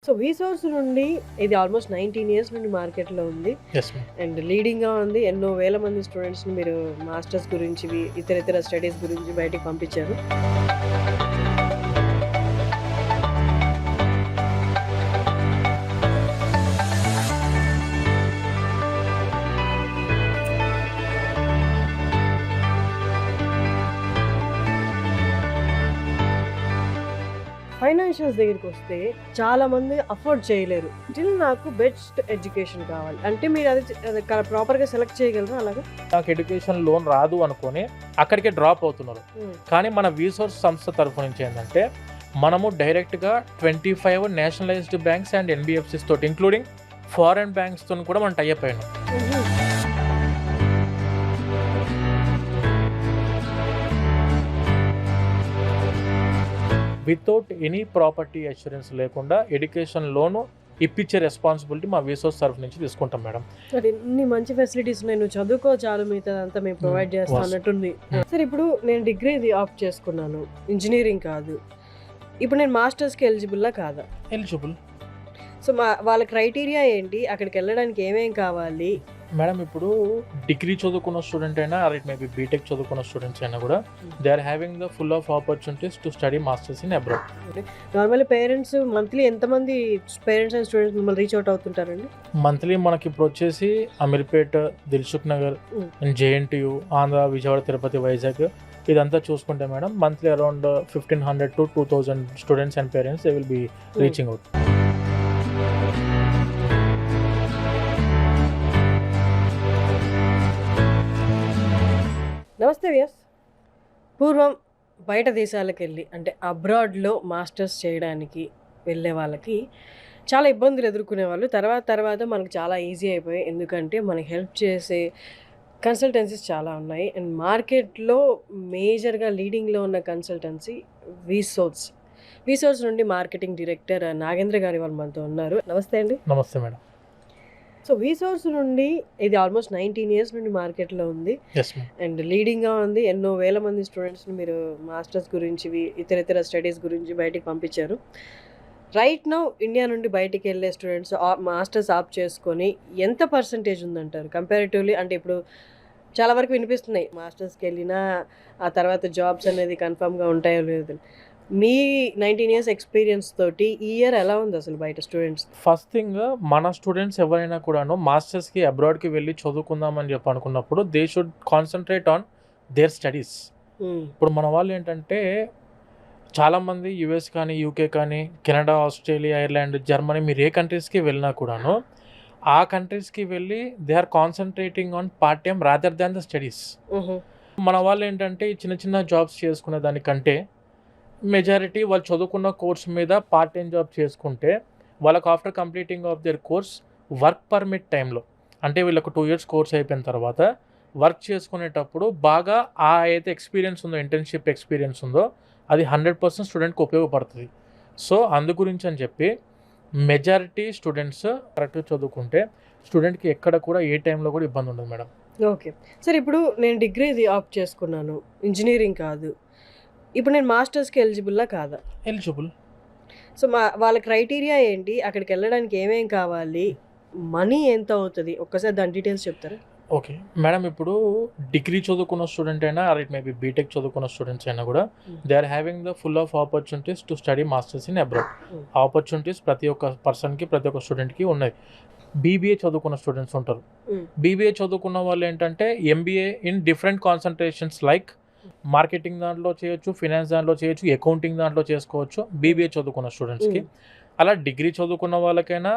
So వీసోర్స్ నుండి ఇది almost 19 years నుండి మార్కెట్‌లో ఉంది. Yes ma'am. అండ్ లీడింగ్‌గా ఉంది. ఎన్నో వేల మంది స్టూడెంట్స్‌ని మీరు మాస్టర్స్ గురించి, ఇతరితర స్టడీస్ గురించి బయటికి పంపించారు. ఫైనాన్షియల్స్ దగ్గరికొస్తే చాలామంది అఫోర్డ్ చేయలేరు. స్టిల్ నాకు బెస్ట్ ఎడ్యుకేషన్ కావాలి. అంటే మీరు అది ప్రాపర్‌గా సెలెక్ట్ చేయగలరా అలాగా? నాకు ఎడ్యుకేషన్ లోన్ రాదు అనుకోని అక్కడికే డ్రాప్ అవుతున్నారు. హ్మ్. కానీ మన వీసోర్స్ సంస్థ తరఫు నుంచి ఏంటంటే మనము డైరెక్ట్‌గా 25 నేషనలైజ్డ్ బ్యాంక్స్ అండ్ ఎన్‌బీఎఫ్‌సిస్ తోటి ఇంక్లూడింగ్ ఫారెన్ బ్యాంక్స్‌తోని కూడా మనం టై అప్ అయినాం. హుహు. వితౌట్ ఎనీ ప్రాపర్టీ అష్యూరెన్స్ లేకుండా ఎడ్యుకేషన్ లోను ఇప్పించే రెస్పాన్సిబిలిటీ మా వీసోర్స్ తరఫు నుంచి తీసుకుంటాం మేడం. సరే ఇన్ని మంచి ఫెసిలిటీస్ ఉన్నాయి. నువ్వు చదువుకో చాలు మిగతాదంతా మేము ప్రొవైడ్ చేస్తాం was. అన్నట్టుంది. సరే ఇప్పుడు నేను డిగ్రీది ఆప్ట్ చేసుకున్నాను. ఇంజినీరింగ్ కాదు. ఇప్పుడు నేను మాస్టర్స్‌కి ఎలిజిబుల్లా కాదా? ఎలిజిబుల్ సో వాళ్ళ క్రైటీరియా ఏంటి? అక్కడికి వెళ్ళడానికి ఏమేం కావాలి? మేడం. ఇప్పుడు డిగ్రీ చదువుకున్న స్టూడెంట్ అయినా ఆర్ ఇట్ మేబీ బీటెక్ చదువుకున్న స్టూడెంట్స్ అయినా కూడా they are having the full of opportunities to study masters in abroad. Normally parents monthly ఎంతమంది పేరెంట్స్ అండ్ స్టూడెంట్స్ మిమ్మల్ని రీచ్ అవుట్ అవుతుంటారండి? మంత్లీ మనకి ఇప్పుడు వచ్చేసి అమీర్పేట్, దిల్సుఖ్ నగర్, జేఎన్టీయూ, ఆంధ్ర, విజయవాడ, తిరుపతి, వైజాగ్ ఇదంతా చూసుకుంటే madam monthly around 1500 to 2000 students and parents they will be reaching out. నమస్తే వ్యాస్. పూర్వం బయట దేశాలకు వెళ్ళి అంటే అబ్రాడ్‌లో మాస్టర్స్ చేయడానికి వెళ్ళే వాళ్ళకి చాలా ఇబ్బందులు ఎదుర్కొనేవాళ్ళు. తర్వాత మనకు చాలా ఈజీ అయిపోయాయి. ఎందుకంటే మనకి హెల్ప్ చేసే కన్సల్టెన్సీస్ చాలా ఉన్నాయి. అండ్ మార్కెట్‌లో మేజర్‌గా లీడింగ్‌లో ఉన్న కన్సల్టెన్సీ వీసోర్స్. వీసోర్స్ నుండి మార్కెటింగ్ డైరెక్టర్ నాగేంద్ర గారు ఇవాళ మనతో ఉన్నారు. నమస్తే అండి. నమస్తే మేడం. సో వీసోర్స్ నుండి ఇది ఆల్మోస్ట్ 19 ఇయర్స్ నుండి మార్కెట్‌లో ఉంది. Yes ma'am. అండ్ లీడింగ్‌గా ఉంది. ఎన్నో వేల మంది స్టూడెంట్స్‌ని మీరు మాస్టర్స్ గురించి, ఇతరితర స్టడీస్ గురించి బయటికి పంపించారు. రైట్ నౌ ఇండియా నుండి బయటికెళ్ళే స్టూడెంట్స్ మాస్టర్స్ ఆప్ట్ చేసుకొని ఎంత పర్సెంటేజ్ ఉందంటారు? కంపారిటివ్‌లీ అంటే ఇప్పుడు చాలా వరకు వినిపిస్తున్నాయి. మాస్టర్స్‌కి వెళ్ళినా ఆ తర్వాత జాబ్స్ అనేది కన్ఫర్మ్‌గా ఉంటాయో లేదో. మీ 19 ఇయర్స్ ఎక్స్‌పీరియన్స్ తోటి ఈ ఇయర్ ఎలా ఉంది అసలు బయట స్టూడెంట్స్? ఫస్ట్ థింగ్ మన స్టూడెంట్స్ ఎవరైనా కూడాను మాస్టర్స్కి అబ్రాడ్కి వెళ్ళి చదువుకుందామని చెప్పి అనుకున్నప్పుడు they should concentrate on their studies. ఇప్పుడు మన వాళ్ళు ఏంటంటే చాలామంది యూఎస్ కానీ, యూకే కానీ, కెనడా, ఆస్ట్రేలియా, ఐర్లాండ్, జర్మనీ మీరు ఏ కంట్రీస్కి వెళ్ళినా కూడాను ఆ కంట్రీస్కి వెళ్ళి they are concentrating on part time rather than the studies. మన వాళ్ళు ఏంటంటే ఈ చిన్న చిన్న జాబ్స్ చేసుకునే దానికంటే మెజారిటీ వాళ్ళు చదువుకున్న కోర్స్ మీద పార్ట్ టైం జాబ్ చేసుకుంటే వాళ్ళకు after completing of their course work permit టైంలో అంటే వీళ్ళకు 2 years కోర్స్ అయిపోయిన తర్వాత వర్క్ చేసుకునేటప్పుడు బాగా ఆ అయితే ఎక్స్పీరియన్స్ ఉందో, ఇంటర్న్షిప్ ఎక్స్పీరియన్స్ ఉందో అది 100% స్టూడెంట్కి ఉపయోగపడుతుంది. సో అందు గురించి అని చెప్పి మెజారిటీ స్టూడెంట్స్ కరెక్ట్గా చదువుకుంటే స్టూడెంట్కి ఎక్కడ కూడా ఏ టైంలో కూడా ఇబ్బంది ఉండదు మేడం. ఓకే. సరే ఇప్పుడు నేను డిగ్రీది ఆప్ట్ చేసుకున్నాను. ఇంజినీరింగ్ కాదు. ఇప్పుడు నేను మాస్టర్స్‌కి ఎలిజిబుల్లా కాదా? ఎలిజిబుల్ సో వాళ్ళ క్రైటీరియా ఏంటి? అక్కడికి వెళ్ళడానికి ఏమేం కావాలి? మనీ ఎంత అవుతది? ఒక్కసారి దాని డీటెయిల్స్ చెప్తారా? Okay madam. ఇప్పుడు డిగ్రీ చదువుకున్న స్టూడెంట్ అయినా ఆర్ ఇట్ మేబీ బీటెక్ చదువుకున్న స్టూడెంట్స్ అయినా కూడా they are having the full of opportunities to study masters in abroad. Opportunities ప్రతి ఒక్క పర్సన్కి, ప్రతి ఒక్క స్టూడెంట్కి ఉన్నాయి. బీబీఏ చదువుకున్న స్టూడెంట్స్ ఉంటారు. బీబీఏ చదువుకున్న వాళ్ళు ఏంటంటే MBA in different concentrations like marketing దాంట్లో చేయొచ్చు, ఫినాన్స్ దాంట్లో చేయొచ్చు, అకౌంటింగ్ దాంట్లో చేసుకోవచ్చు బీబీఏ చదువుకున్న స్టూడెంట్స్కి. అలా డిగ్రీ చదువుకున్న వాళ్ళకైనా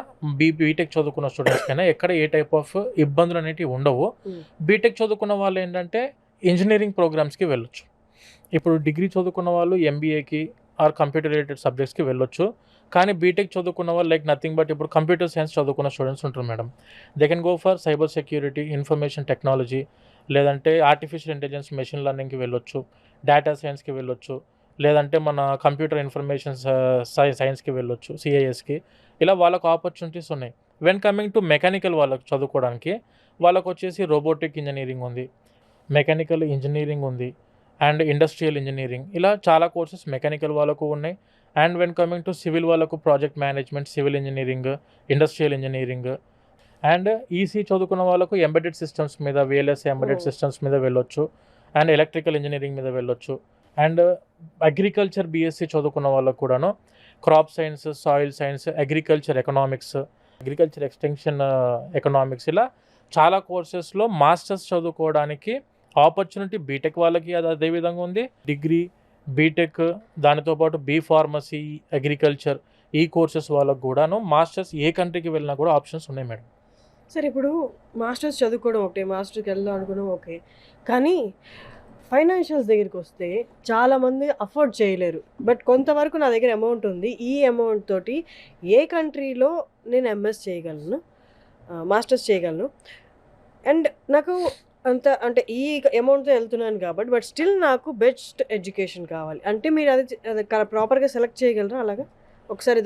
బీటెక్ చదువుకున్న స్టూడెంట్స్కైనా ఎక్కడ ఏ టైప్ ఆఫ్ ఇబ్బందులు అనేవి ఉండవు. బీటెక్ చదువుకున్న వాళ్ళు ఏంటంటే ఇంజనీరింగ్ ప్రోగ్రామ్స్కి వెళ్ళొచ్చు. ఇప్పుడు డిగ్రీ చదువుకున్న వాళ్ళు ఎంబీఏకి ఆర్ కంప్యూటర్ రిలేటెడ్ సబ్జెక్ట్స్కి వెళ్ళొచ్చు. కానీ బీటెక్ చదువుకున్న వాళ్ళు లైక్ నథింగ్ బట్ ఇప్పుడు కంప్యూటర్ సైన్స్ చదువుకున్న స్టూడెంట్స్ ఉంటారు madam. They can go for cyber security, information technology, లేదంటే ఆర్టిఫిషియల్ ఇంటెలిజెన్స్, మెషిన్ లెర్నింగ్కి వెళ్ళొచ్చు, డేటా సైన్స్కి వెళ్ళొచ్చు, లేదంటే మన కంప్యూటర్ ఇన్ఫర్మేషన్ సైన్స్కి వెళ్ళొచ్చు, సిఐఎస్కి. ఇలా వాళ్ళకు ఆపర్చునిటీస్ ఉన్నాయి. వెన్ కమింగ్ టు మెకానికల్ వాళ్ళకి చదువుకోవడానికి వాళ్ళకు వచ్చేసి రోబోటిక్ ఇంజనీరింగ్ ఉంది, మెకానికల్ ఇంజనీరింగ్ ఉంది అండ్ ఇండస్ట్రియల్ ఇంజనీరింగ్. ఇలా చాలా కోర్సెస్ మెకానికల్ వాళ్ళకు ఉన్నాయి and when coming to civil వాళ్ళకు project management, civil engineering, industrial engineering. And EC చదువుకున్న వాళ్ళకు ఎంబెడెడ్ సిస్టమ్స్ మీద, విఎల్ఎస్ ఎంబెడెడ్ సిస్టమ్స్ మీద వెళ్ళొచ్చు. అండ్ ఎలక్ట్రికల్ ఇంజనీరింగ్ మీద వెళ్ళొచ్చు. అండ్ అగ్రికల్చర్ బీఎస్సీ చదువుకున్న వాళ్ళకు కూడాను crop science, soil science, agriculture economics, agriculture extension economics, ఇలా చాలా కోర్సెస్లో మాస్టర్స్ చదువుకోవడానికి ఆపర్చునిటీ బీటెక్ వాళ్ళకి అది అదే విధంగా ఉంది. డిగ్రీ, బీటెక్, దానితో పాటు బీ ఫార్మసీ, అగ్రికల్చర్ ఈ కోర్సెస్ వాళ్ళకు కూడాను మాస్టర్స్ ఏ కంట్రీకి వెళ్ళినా కూడా ఆప్షన్స్ ఉన్నాయి మేడం. సరే ఇప్పుడు మాస్టర్స్ చదువుకోవడం ఒకటే, మాస్టర్కి వెళ్దాం అనుకోవడం ఓకే, కానీ ఫైనాన్షియల్స్ దగ్గరికి వస్తే చాలామంది అఫోర్డ్ చేయలేరు. బట్ కొంతవరకు నా దగ్గర అమౌంట్ ఉంది, ఈ అమౌంట్ తోటి ఏ కంట్రీలో నేను ఎంఎస్ చేయగలను, మాస్టర్స్ చేయగలను, అండ్ నాకు అంత అంటే ఈ అమౌంట్తో వెళ్తున్నాను కాబట్టి, బట్ స్టిల్ నాకు బెస్ట్ ఎడ్యుకేషన్ కావాలి అంటే మీరు అది ప్రాపర్గా సెలెక్ట్ చేయగలరా? అలాగా ఒకసారి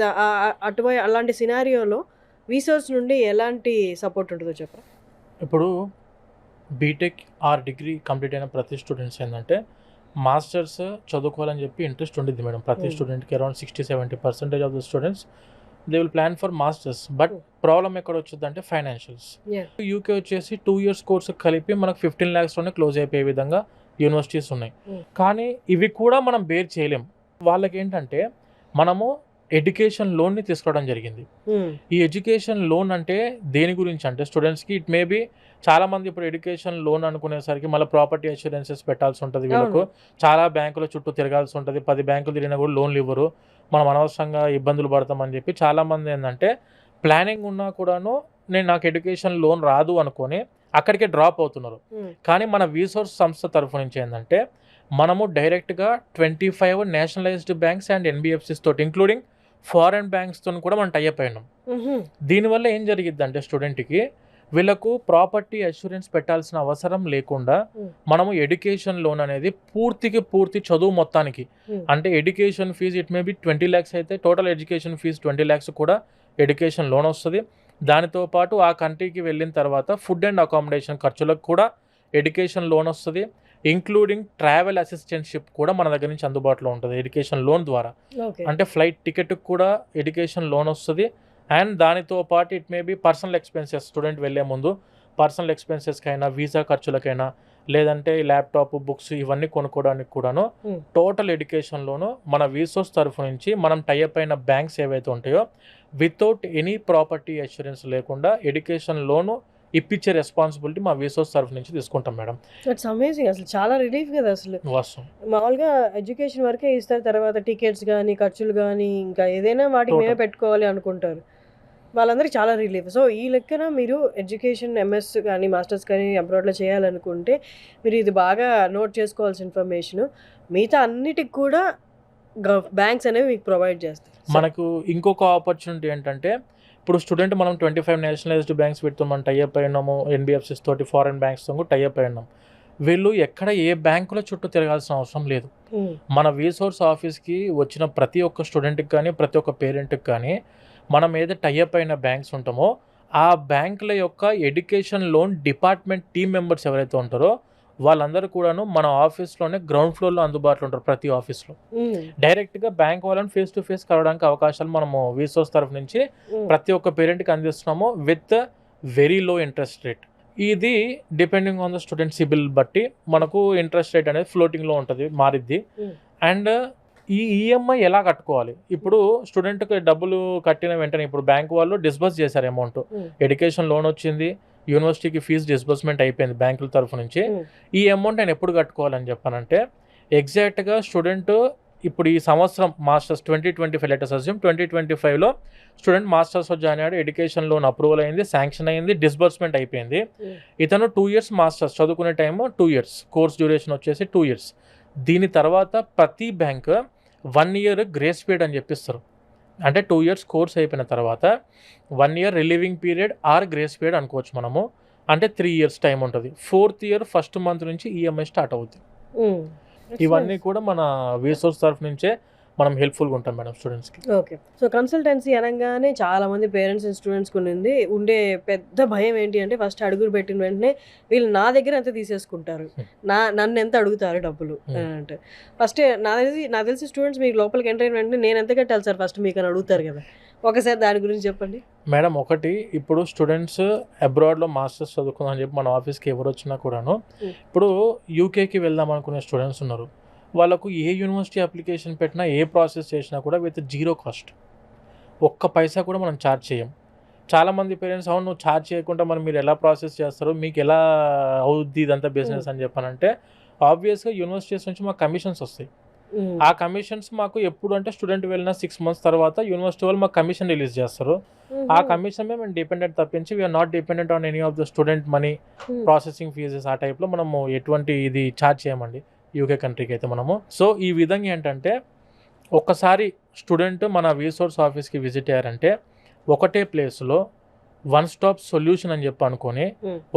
అటువైపు అలాంటి సినారియోలో రీసోర్స్ నుండి ఎలాంటి సపోర్ట్ ఉంటుందో చెప్పరా? ఇప్పుడు బీటెక్ ఆర్ డిగ్రీ కంప్లీట్ అయిన ప్రతి స్టూడెంట్స్ ఏంటంటే మాస్టర్స్ చదువుకోవాలని చెప్పి ఇంట్రెస్ట్ ఉండిద్ది మేడం. ప్రతి స్టూడెంట్కి around 60-70% of the students they will plan for masters. But problem ఎక్కడ వచ్చిందంటే ఫైనాన్షియల్స్. యూకే వచ్చేసి 2 years కోర్సు కలిపి మనకు 15 lakhsలోనే క్లోజ్ అయిపోయే విధంగా యూనివర్సిటీస్ ఉన్నాయి. కానీ ఇవి కూడా మనం బేర్ చేయలేం. వాళ్ళకి ఏంటంటే మనము ఎడ్యుకేషన్ లోన్ని తీసుకోవడం జరిగింది. ఈ ఎడ్యుకేషన్ లోన్ అంటే దేని గురించి అంటే స్టూడెంట్స్కి ఇట్ మే బి చాలామంది ఇప్పుడు ఎడ్యుకేషన్ లోన్ అనుకునేసరికి మళ్ళీ ప్రాపర్టీ అష్యూరెన్సెస్ పెట్టాల్సి ఉంటుంది వీళ్ళకు. చాలా బ్యాంకుల చుట్టూ తిరగాల్సి ఉంటుంది. 10 బ్యాంకులు తిరిగినా కూడా లోన్లు ఇవ్వరు, మనం అనవసరంగా ఇబ్బందులు పడతామని చెప్పి చాలామంది ఏంటంటే ప్లానింగ్ ఉన్నా కూడాను నాకు ఎడ్యుకేషన్ లోన్ రాదు అనుకొని అక్కడికే డ్రాప్ అవుతున్నారు. కానీ మన రీసోర్స్ సంస్థ తరఫు నుంచి ఏంటంటే మనము డైరెక్ట్గా 25 నేషనలైజ్డ్ బ్యాంక్స్ అండ్ ఎన్బిఎఫ్సిస్ తోటి ఇంక్లూడింగ్ ఫారెన్ బ్యాంక్స్తో కూడా మనం టైఅప్ అయినాం. దీనివల్ల ఏం జరిగిద్ది అంటే స్టూడెంట్కి వీళ్ళకు ప్రాపర్టీ అష్యూరెన్స్ పెట్టాల్సిన అవసరం లేకుండా మనము ఎడ్యుకేషన్ లోన్ అనేది పూర్తి చదువు మొత్తానికి అంటే education fee it may be 20 lakhs అయితే టోటల్ ఎడ్యుకేషన్ ఫీజు 20 lakhs కూడా ఎడ్యుకేషన్ లోన్ వస్తుంది. దానితో పాటు ఆ కంట్రీకి వెళ్ళిన తర్వాత ఫుడ్ అండ్ అకామిడేషన్ ఖర్చులకు కూడా ఎడ్యుకేషన్ లోన్ వస్తుంది. ఇంక్లూడింగ్ ట్రావెల్ అసిస్టెంట్షిప్ కూడా మన దగ్గర నుంచి అందుబాటులో ఉంటుంది ఎడ్యుకేషన్ లోన్ ద్వారా. అంటే ఫ్లైట్ టికెట్కి కూడా ఎడ్యుకేషన్ లోన్ వస్తుంది. అండ్ దానితో పాటు it may B personal expenses, student వెళ్ళే ముందు పర్సనల్ ఎక్స్పెన్సెస్కైనా, వీసా ఖర్చులకైనా, లేదంటే ల్యాప్టాప్, బుక్స్ ఇవన్నీ కొనుక్కోవడానికి కూడాను టోటల్ ఎడ్యుకేషన్ లోను మన రీసోర్స్ తరఫు నుంచి మనం టైఅప్ అయిన బ్యాంక్స్ ఏవైతే ఉంటాయో వితౌట్ ఎనీ ప్రాపర్టీ అష్యూరెన్స్ లేకుండా ఎడ్యుకేషన్ లోను ఇప్పించే రెస్పాన్సిబిలిటీ మా రీసోర్స్ తరఫు నుంచి తీసుకుంటాం మేడం. It's amazing. అసలు చాలా రిలీఫ్ కదా. అసలు వాస్తవం మామూలుగా ఎడ్యుకేషన్ వరకే ఇస్తారు, తర్వాత టికెట్స్ కానీ, ఖర్చులు కానీ, ఇంకా ఏదైనా వాటికి మేమే పెట్టుకోవాలి అనుకుంటారు. వాళ్ళందరికీ చాలా రిలీఫ్. సో ఈ లెక్కన మీరు ఎడ్యుకేషన్ ఎంఎస్ కానీ మాస్టర్స్ కానీ అబ్రాడ్లో చేయాలనుకుంటే మీరు ఇది బాగా నోట్ చేసుకోవాల్సిన ఇన్ఫర్మేషన్. మిగతా అన్నిటికి కూడా బ్యాంక్స్ అనేవి మీకు ప్రొవైడ్ చేస్తారు. మనకు ఇంకొక ఆపర్చునిటీ ఏంటంటే ఇప్పుడు స్టూడెంట్ మనం 25 నేషనలైజ్డ్ బ్యాంక్స్ పెడుతూ మనం టైఅప్ అయినాము, ఎన్బిఎఫ్సిస్ తోటి, ఫారెన్ బ్యాంక్స్తో కూడా టైఅప్ అయినాం. వీళ్ళు ఎక్కడ ఏ బ్యాంకుల చుట్టూ తిరగాల్సిన అవసరం లేదు. మన రీసోర్స్ ఆఫీస్కి వచ్చిన ప్రతి ఒక్క స్టూడెంట్కి కానీ, ప్రతి ఒక్క పేరెంట్కి కానీ మనం ఏదో టైఅప్ అయిన బ్యాంక్స్ ఉంటామో ఆ బ్యాంకుల యొక్క education loan department team members ఎవరైతే ఉంటారో వాళ్ళందరూ కూడాను మన ఆఫీస్లోనే గ్రౌండ్ ఫ్లోర్లో అందుబాటులో ఉంటారు. ప్రతి ఆఫీస్లో డైరెక్ట్గా బ్యాంక్ వాళ్ళని ఫేస్ టు ఫేస్ కలవడానికి అవకాశాలు మనము రీసోర్స్ తరఫు నుంచి ప్రతి ఒక్క పేరెంట్కి అందిస్తున్నాము with very low interest rate. ఇది depending on the student CIBIL బట్టి మనకు ఇంట్రెస్ట్ రేట్ అనేది ఫ్లోటింగ్లో ఉంటుంది, మారిద్ది. అండ్ ఈ ఈఎంఐ ఎలా కట్టుకోవాలి? ఇప్పుడు స్టూడెంట్కి డబ్బులు కట్టిన వెంటనే ఇప్పుడు బ్యాంక్ వాళ్ళు డిస్బర్స్ చేశారు అమౌంట్, ఎడ్యుకేషన్ లోన్ వచ్చింది, యూనివర్సిటీకి ఫీజు డిస్బర్స్మెంట్ అయిపోయింది బ్యాంకుల తరఫు నుంచి. ఈ అమౌంట్ నేను ఎప్పుడు కట్టుకోవాలని చెప్పానంటే ఎగ్జాక్ట్గా స్టూడెంట్ ఇప్పుడు ఈ సంవత్సరం మాస్టర్స్ 2025 లెటర్స్ అస్యూమ్ 2025లో స్టూడెంట్ మాస్టర్స్లో జాయిన్ అయ్యాడు, ఎడ్యుకేషన్ లోన్ అప్రూవల్ అయింది, శాంక్షన్ అయింది, డిస్బర్స్మెంట్ అయిపోయింది. ఇతను 2 years మాస్టర్స్ చదువుకునే టైము 2 years, కోర్స్ డ్యూరేషన్ వచ్చేసి 2 years. దీని తర్వాత ప్రతి బ్యాంక్ 1 year గ్రేస్ పీరియడ్ అని చెప్పిస్తారు. అంటే 2 years కోర్స్ అయిపోయిన తర్వాత 1 year relieving period are grace period అనుకోవచ్చు మనము. అంటే 3 years టైం ఉంటుంది. 4th year ఫస్ట్ మంత్ నుంచి ఈఎంఐ స్టార్ట్ అవుతుంది. ఇవన్నీ కూడా మన రీసోర్స్ తరఫు నుంచే మనం హెల్ప్ఫుల్గా ఉంటాం మేడం స్టూడెంట్స్కి. ఓకే. సో, కన్సల్టెన్సీ అనంగానే చాలామంది పేరెంట్స్ అండ్ స్టూడెంట్స్‌కి ఉండే పెద్ద భయం ఏంటి అంటే ఫస్ట్ అడుగులు పెట్టిన వెంటనే వీళ్ళు నా దగ్గర ఎంత తీసేసుకుంటారు. నన్నెంత అడుగుతారు డబ్బులు అని అంటే. ఫస్టే నాకు తెలిసి స్టూడెంట్స్ మీకు లోపలికి ఎంటర్ అయిన వెంటనే నేను ఎంత కట్టాలి సార్ ఫస్ట్ మీకు అని అడుగుతారు కదా! ఒకసారి దాని గురించి చెప్పండి. మేడం ఒకటి ఇప్పుడు స్టూడెంట్స్ అబ్రాడ్లో మాస్టర్స్ చదువుకుందాం అని చెప్పి మన ఆఫీస్కి ఎవరు వచ్చినా కూడాను ఇప్పుడు యూకేకి వెళ్దాం అనుకునే స్టూడెంట్స్ ఉన్నారు. వాళ్ళకు ఏ యూనివర్సిటీ అప్లికేషన్ పెట్టినా ఏ ప్రాసెస్ చేసినా కూడా విత్ జీరో కాస్ట్, ఒక్క పైసా కూడా మనం ఛార్జ్ చేయం. చాలామంది పేరెంట్స్ అవును నువ్వు ఛార్జ్ చేయకుండా మరి మీరు ఎలా ప్రాసెస్ చేస్తారు, మీకు ఎలా అవుద్ది ఇదంతా బిజినెస్ అని చెప్పానంటే ఆబ్వియస్గా యూనివర్సిటీస్ నుంచి మాకు కమిషన్స్ వస్తాయి. ఆ కమిషన్స్ మాకు ఎప్పుడు అంటే స్టూడెంట్ వెళ్ళిన 6 months తర్వాత యూనివర్సిటీ వాళ్ళు మాకు కమిషన్ రిలీజ్ చేస్తారు. ఆ కమిషన్ మేము డిపెండెంట్ తప్పించి we are not dependent on any of the student money processing fees ఆ టైప్లో మనము ఎటువంటి ఇది ఛార్జ్ చేయమండి యూకే కంట్రీకి అయితే మనము. సో ఈ విధంగా ఏంటంటే ఒక్కసారి స్టూడెంట్ మన రీసోర్స్ ఆఫీస్కి విజిట్ అయ్యారంటే ఒకటే ప్లేస్లో వన్ స్టాప్ సొల్యూషన్ అని చెప్పి అనుకొని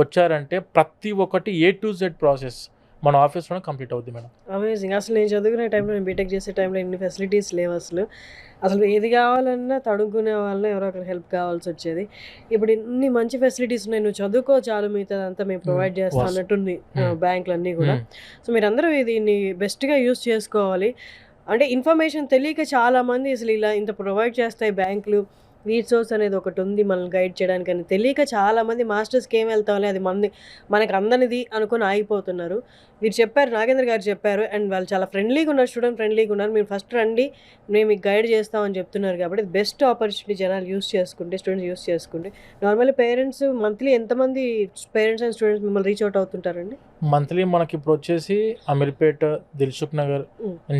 వచ్చారంటే ప్రతి ఒక్కటి A to Z ప్రాసెస్ మన ఆఫీస్లోనే కంప్లీట్ అవుద్ది మేడం. అమేజింగ్. అసలు నేను చదువుకునే టైంలో నేను బీటెక్ చేసే టైంలో ఇన్ని ఫెసిలిటీస్ లేవు అసలు ఏది కావాలన్నా తడుకునే వాళ్ళని ఎవరో ఒకరు హెల్ప్ కావాల్సి వచ్చేది. ఇప్పుడు ఇన్ని మంచి ఫెసిలిటీస్ ఉన్నాయి, నువ్వు చదువుకో చాలు మిగతాదంతా మేము ప్రొవైడ్ చేస్తాం అన్నట్టుంది బ్యాంకులు అన్నీ కూడా. సో మీరందరూ దీన్ని బెస్ట్గా యూస్ చేసుకోవాలి. అంటే ఇన్ఫర్మేషన్ తెలియక చాలామంది అసలు ఇలా ఇంత ప్రొవైడ్ చేస్తాయి బ్యాంకులు, రీసోర్స్ అనేది ఒకటి ఉంది మనల్ని గైడ్ చేయడానికి అని తెలియక చాలామంది మాస్టర్స్కి ఏం వెళ్తామని అది మనకు అందనిది అనుకొని ఆగిపోతున్నారు. మీరు చెప్పారు, నాగేంద్ర గారు చెప్పారు, అండ్ వాళ్ళు చాలా ఫ్రెండ్లీగా ఉన్నారు, స్టూడెంట్ ఫ్రెండ్లీగా ఉన్నారు. మీరు ఫస్ట్ రండి మేము మీకు గైడ్ చేస్తామని చెప్తున్నారు కాబట్టి బెస్ట్ ఆపర్చునిటీ జనాలు యూస్ చేసుకుంటే, స్టూడెంట్స్ యూస్ చేసుకుంటే. నార్మల్లీ పేరెంట్స్ మంత్లీ ఎంతమంది పేరెంట్స్ అండ్ స్టూడెంట్స్ మిమ్మల్ని రీచ్ అవుట్ అవుతుంటారండి? మంత్లీ మనకి ఇప్పుడు వచ్చేసి అమీర్పేట్, దిల్సుఖ్ నగర్,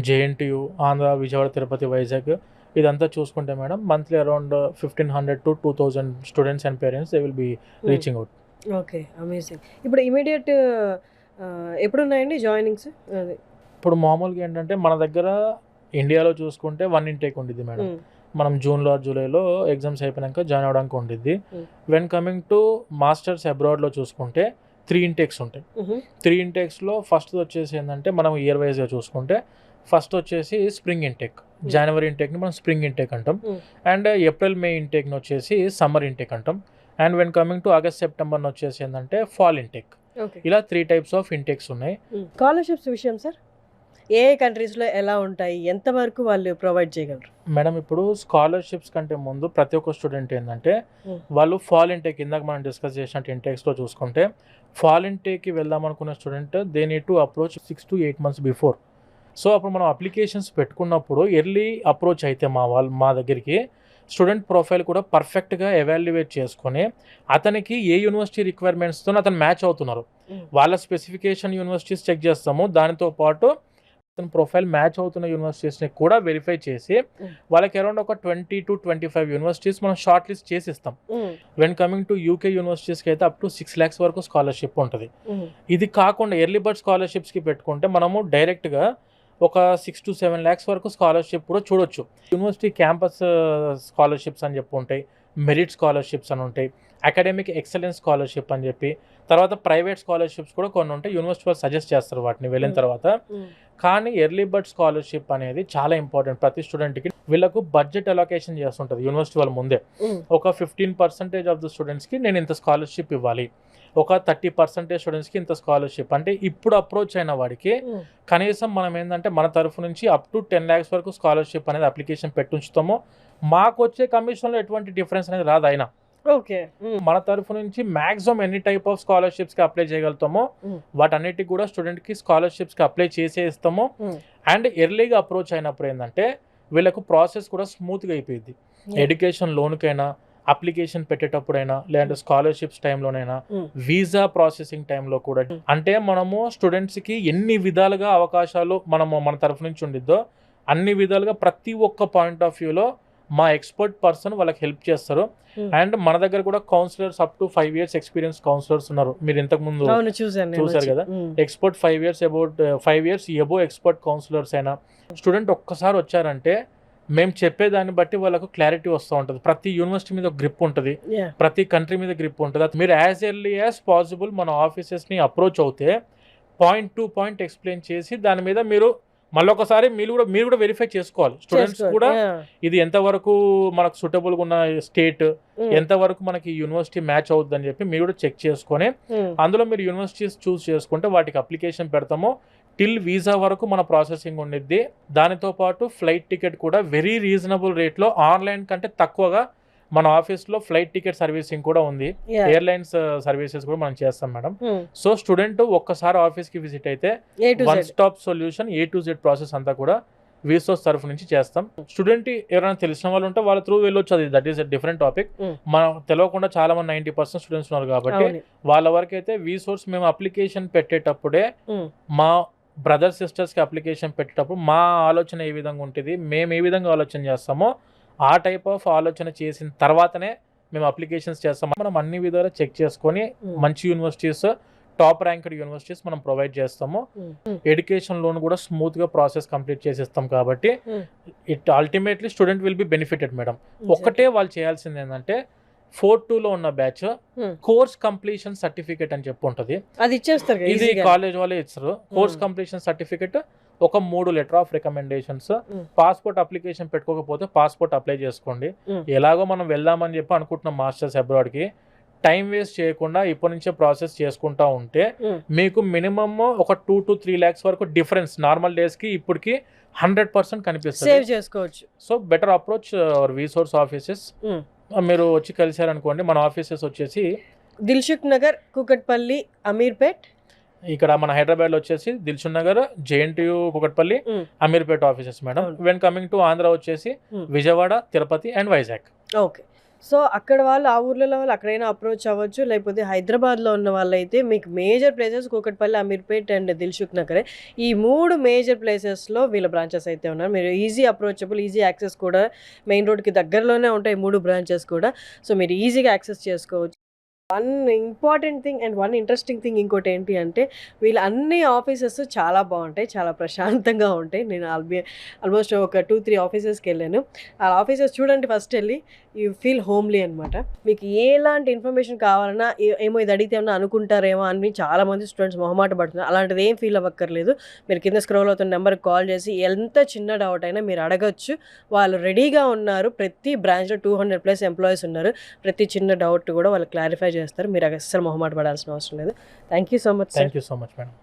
JNTU, ఆంధ్ర, విజయవాడ, తిరుపతి, వైజాగ్ ఇదంతా చూసుకుంటే madam monthly around 1500 to 2000 students and parents they will be reaching out. Okay, amazing. ఇప్పుడు ఇమీడియట్ ఎప్పుడు ఉన్నాయండి జాయినింగ్స్? అది ఇప్పుడు మామూలుగా ఏంటంటే మన దగ్గర ఇండియాలో చూసుకుంటే 1 intake ఉండిద్ది మేడం. మనం జూన్లో జూలైలో ఎగ్జామ్స్ అయిపోయాక జాయిన్ అవడానికి ఉండిద్ది. వెన్ కమింగ్ టు మాస్టర్స్ అబ్రాడ్లో చూసుకుంటే 3 intakes ఉంటాయి. 3 intakesలో ఫస్ట్ వచ్చేసి ఏంటంటే మనం ఇయర్ వైజ్గా చూసుకుంటే ఫస్ట్ వచ్చేసి స్ప్రింగ్ ఇంటేక్, జనవరి ఇంటేక్ని మనం స్ప్రింగ్ ఇంటేక్ అంటాం. అండ్ ఏప్రిల్ మే ఇంటేక్ని వచ్చేసి సమ్మర్ ఇంటేక్ అంటాం. And when coming to August సెప్టెంబర్ని వచ్చేసి ఏంటంటే ఫాల్ ఇంటేక్. ఇలా 3 types ఆఫ్ ఇంటేక్స్ ఉన్నాయి. స్కాలర్షిప్స్ విషయం సార్ ఏ కంట్రీస్లో ఎలా ఉంటాయి, ఎంతవరకు వాళ్ళు ప్రొవైడ్ చేయగలరు? మేడం ఇప్పుడు స్కాలర్షిప్స్ కంటే ముందు ప్రతి ఒక్క స్టూడెంట్ ఏంటంటే వాళ్ళు ఫాల్ ఇంటేక్, ఇందాక మనం డిస్కస్ చేసినట్టు ఇంటేక్స్లో చూసుకుంటే ఫాల్ ఇంటేక్కి వెళ్దాం అనుకున్న student they need to approach 6 to 8 months before. So అప్పుడు మనం అప్లికేషన్స్ పెట్టుకున్నప్పుడు ఎర్లీ అప్రోచ్ అయితే మా దగ్గరికి స్టూడెంట్ ప్రొఫైల్ కూడా పర్ఫెక్ట్గా ఎవాల్యుయేట్ చేసుకొని అతనికి ఏ యూనివర్సిటీ రిక్వైర్మెంట్స్తో అతను మ్యాచ్ అవుతున్నారు వాళ్ళ స్పెసిఫికేషన్ యూనివర్సిటీస్ చెక్ చేస్తాము. దానితో పాటు అతని ప్రొఫైల్ మ్యాచ్ అవుతున్న యూనివర్సిటీస్ని కూడా వెరిఫై చేసి వాళ్ళకి అరౌండ్ ఒక 20 to 25 యూనివర్సిటీస్ మనం షార్ట్ లిస్ట్ చేసి ఇస్తాం. వెన్ కమింగ్ టు UK యూనివర్సిటీస్కి అయితే అప్ టు 6 lakhs వరకు స్కాలర్షిప్ ఉంటుంది. ఇది కాకుండా ఎర్లీ బర్డ్ స్కాలర్షిప్స్కి పెట్టుకుంటే మనము డైరెక్ట్గా ఒక 6 to 7 lakhs వరకు స్కాలర్షిప్ కూడా చూడొచ్చు. యూనివర్సిటీ క్యాంపస్ స్కాలర్షిప్స్ అని చెప్పి ఉంటాయి, మెరిట్ స్కాలర్షిప్స్ అని ఉంటాయి, అకాడమిక్ ఎక్సలెన్స్ స్కాలర్షిప్ అని చెప్పి, తర్వాత ప్రైవేట్ స్కాలర్షిప్స్ కూడా కొన్ని ఉంటాయి. యూనివర్సిటీ వాళ్ళు సజెస్ట్ చేస్తారు వాటిని వెళ్ళిన తర్వాత. కానీ ఎర్లీ బర్డ్ స్కాలర్షిప్ అనేది చాలా ఇంపార్టెంట్ ప్రతి స్టూడెంట్కి. వీళ్ళకు బడ్జెట్ అలొకేషన్ చేస్తుంటుంది యూనివర్సిటీ వాళ్ళ ముందే. ఒక 15% ఆఫ్ ద స్టూడెంట్స్కి నేను ఇంత స్కాలర్షిప్ ఇవ్వాలి, ఒక 30% స్టూడెంట్స్కి ఇంత స్కాలర్షిప్. అంటే ఇప్పుడు అప్రోచ్ అయిన వాడికి కనీసం మనం ఏంటంటే మన తరఫు నుంచి అప్ టు 10 lakhs వరకు స్కాలర్షిప్ అనేది అప్లికేషన్ పెట్టి ఉంచుతాము. మాకు వచ్చే కమిషన్లో ఎటువంటి డిఫరెన్స్ అనేది రాదు. అయినా ఓకే మన తరఫు నుంచి మాక్సిమం ఎన్ని టైప్ ఆఫ్ స్కాలర్షిప్స్కి అప్లై చేయగలుగుతామో వాటన్నిటికి కూడా స్టూడెంట్కి స్కాలర్షిప్స్కి అప్లై చేసే ఇస్తాము. అండ్ ఎర్లీగా అప్రోచ్ అయినప్పుడు ఏంటంటే వీళ్ళకు ప్రాసెస్ కూడా స్మూత్గా అయిపోయింది. ఎడ్యుకేషన్ లోన్కైనా, అప్లికేషన్ పెట్టేటప్పుడైనా, లేదంటే స్కాలర్షిప్స్ టైంలోనైనా, వీసా ప్రాసెసింగ్ టైంలో కూడా. అంటే మనము స్టూడెంట్స్కి ఎన్ని విధాలుగా అవకాశాలు మన తరఫు నుంచి ఉండిద్దో అన్ని విధాలుగా ప్రతి ఒక్క పాయింట్ ఆఫ్ వ్యూలో మా ఎక్స్పర్ట్ పర్సన్ వాళ్ళకి హెల్ప్ చేస్తారు. అండ్ మన దగ్గర కూడా counsellors up to 5 years experience counsellors ఉన్నారు. మీరు ఇంతకు ముందు చూసారు కదా, expert 5 years above expert counsellors అయినా స్టూడెంట్ ఒక్కసారి వచ్చారంటే మేము చెప్పేదాన్ని బట్టి వాళ్ళకు క్లారిటీ వస్తూ ఉంటుంది. ప్రతి యూనివర్సిటీ మీద గ్రిప్ ఉంటుంది, ప్రతి కంట్రీ మీద గ్రిప్ ఉంటుంది. మీరు యాజ్ ఎర్లీ యాజ్ పాసిబుల్ మన ఆఫీసెస్ని అప్రోచ్ అవుతే పాయింట్ టు పాయింట్ ఎక్స్ప్లెయిన్ చేసి దాని మీద మీరు మళ్ళీ ఒకసారి మీరు కూడా వెరిఫై చేసుకోవాలి. స్టూడెంట్స్ కూడా ఇది ఎంతవరకు మనకు సూటబుల్గా ఉన్న స్టేట్, ఎంతవరకు మనకి యూనివర్సిటీ మ్యాచ్ అవుతుందని చెప్పి మీరు కూడా చెక్ చేసుకొని అందులో మీరు యూనివర్సిటీస్ చూస్ చేసుకుంటే వాటికి అప్లికేషన్ పెడతాము. టిల్ వీసా వరకు మన ప్రాసెసింగ్ ఉండిద్ది. దానితో పాటు ఫ్లైట్ టికెట్ కూడా వెరీ రీజనబుల్ రేట్లో ఆన్లైన్ కంటే తక్కువగా మన ఆఫీస్లో ఫ్లైట్ టికెట్ సర్వీసింగ్ కూడా ఉంది. ఎయిర్లైన్స్ సర్వీసెస్ కూడా మనం చేస్తాం మేడం. సో స్టూడెంట్ ఒక్కసారి ఆఫీస్కి విజిట్ అయితే one stop solution A to Z process అంతా కూడా వీసోస్ తరఫు నుంచి చేస్తాం. స్టూడెంట్ ఎవరైనా తెలిసిన వాళ్ళు ఉంటే వాళ్ళ త్రూ వెళ్ళొచ్చు, అది that is a different topic. మనం తెలియకుండా చాలా మంది 90% స్టూడెంట్స్ ఉన్నారు కాబట్టి వాళ్ళ వరకు అయితే వీసోర్స్ మేము అప్లికేషన్ పెట్టేటప్పుడే మా బ్రదర్ సిస్టర్స్కి అప్లికేషన్ పెట్టేటప్పుడు మా ఆలోచన ఏ విధంగా ఉంటుంది, మేము ఏ విధంగా ఆలోచన చేస్తామో ఆ టైప్ ఆఫ్ ఆలోచన చేసిన తర్వాతనే మేము అప్లికేషన్స్ చేస్తాం. మనం అన్ని విధాలు చెక్ చేసుకొని మంచి యూనివర్సిటీస్, టాప్ ర్యాంక్డ్ యూనివర్సిటీస్ మనం ప్రొవైడ్ చేస్తాము. ఎడ్యుకేషన్ లోన్ కూడా స్మూత్ గా ప్రాసెస్ కంప్లీట్ చేసేస్తాం కాబట్టి it ultimately student will be benefited madam. ఒక్కటే వాళ్ళు చేయాల్సింది ఏంటంటే 4-2 ఉన్న బ్యాచ్ కోర్స్ కంప్లీషన్ సర్టిఫికేట్ అని చెప్పి ఉంటుంది, అది ఇచ్చేస్తారు. ఇది కాలేజ్ వాళ్ళే ఇస్తారు. కోర్స్ కంప్లీషన్ సర్టిఫికేట్, ఒక 3 letter of recommendations, passport application పెట్టుకోకపోతే పాస్పోర్ట్ అప్లై చేసుకోండి. ఎలాగో మనం వెళ్దామని చెప్పి అనుకుంటున్నాం మాస్టర్స్ అబ్రాడ్కి, టైం వేస్ట్ చేయకుండా ఇప్పటి నుంచే ప్రాసెస్ చేసుకుంటా ఉంటే మీకు మినిమమ్ ఒక 2 to 3 lakhs వరకు డిఫరెన్స్ నార్మల్ డేస్కి ఇప్పటికి 100% కనిపిస్తుంది. సేవ్ చేసుకోవచ్చు. So better approach hour వీసోర్స్ offices. మీరు వచ్చి కలిసారనుకోండి, మన ఆఫీసెస్ వచ్చేసి దిల్సుఖ్ నగర్, కూకట్పల్లి, అమీర్పేట్. ఇక్కడ మన హైదరాబాద్ లో వచ్చేసి Dilsukh Nagar, JNTU Kukatpally, Ameerpet offices madam. When coming to Andhra వచ్చేసి Vijayawada, Tirupati and Vizag. Okay. So అక్కడ వాళ్ళు ఆ ఊర్లలో వాళ్ళు అక్కడైనా అప్రోచ్ అవ్వచ్చు. లేకపోతే హైదరాబాద్లో ఉన్న వాళ్ళైతే మీకు major places Kukatpally, Ameerpet and Dilsukh నగరే. ఈ 3 మేజర్ ప్లేసెస్లో వీళ్ళ బ్రాంచెస్ అయితే ఉన్నారు. మీరు ఈజీ అప్రోచబుల్, ఈజీ యాక్సెస్ కూడా, మెయిన్ రోడ్కి దగ్గరలోనే ఉంటాయి 3 బ్రాంచెస్ కూడా. సో మీరు ఈజీగా యాక్సెస్ చేసుకోవచ్చు. One important thing and one interesting thing ఇంకోటి ఏంటి అంటే వీళ్ళ అన్ని ఆఫీసెస్ చాలా బాగుంటాయి, చాలా ప్రశాంతంగా ఉంటాయి. నేను ఆల్మోస్ట్ ఒక 2-3 ఆఫీసెస్కి వెళ్ళాను. ఆ ఆఫీసెస్ చూడండి, ఫస్ట్ వెళ్ళి యూ ఫీల్ హోమ్లీ అనమాట. మీకు ఎలాంటి ఇన్ఫర్మేషన్ కావాలన్నా ఏమో ఇది అడిగితే ఏమన్నా అనుకుంటారేమో అని చాలామంది స్టూడెంట్స్ మొహమాట పడుతున్నారు. అలాంటిది ఏం ఫీల్ అవ్వక్కర్లేదు. మీరు కింద స్క్రోల్ అవుతున్న నెంబర్కి కాల్ చేసి ఎంత చిన్న డౌట్ అయినా మీరు అడగచ్చు. వాళ్ళు రెడీగా ఉన్నారు. ప్రతి బ్రాంచ్లో 200+ ఎంప్లాయీస్ ఉన్నారు. ప్రతి చిన్న డౌట్ కూడా వాళ్ళు క్లారిఫై చేస్తారు. మీరు అసలు మొహమాట పడాల్సిన అవసరం లేదు. Thank you so much. Thank you so much madam.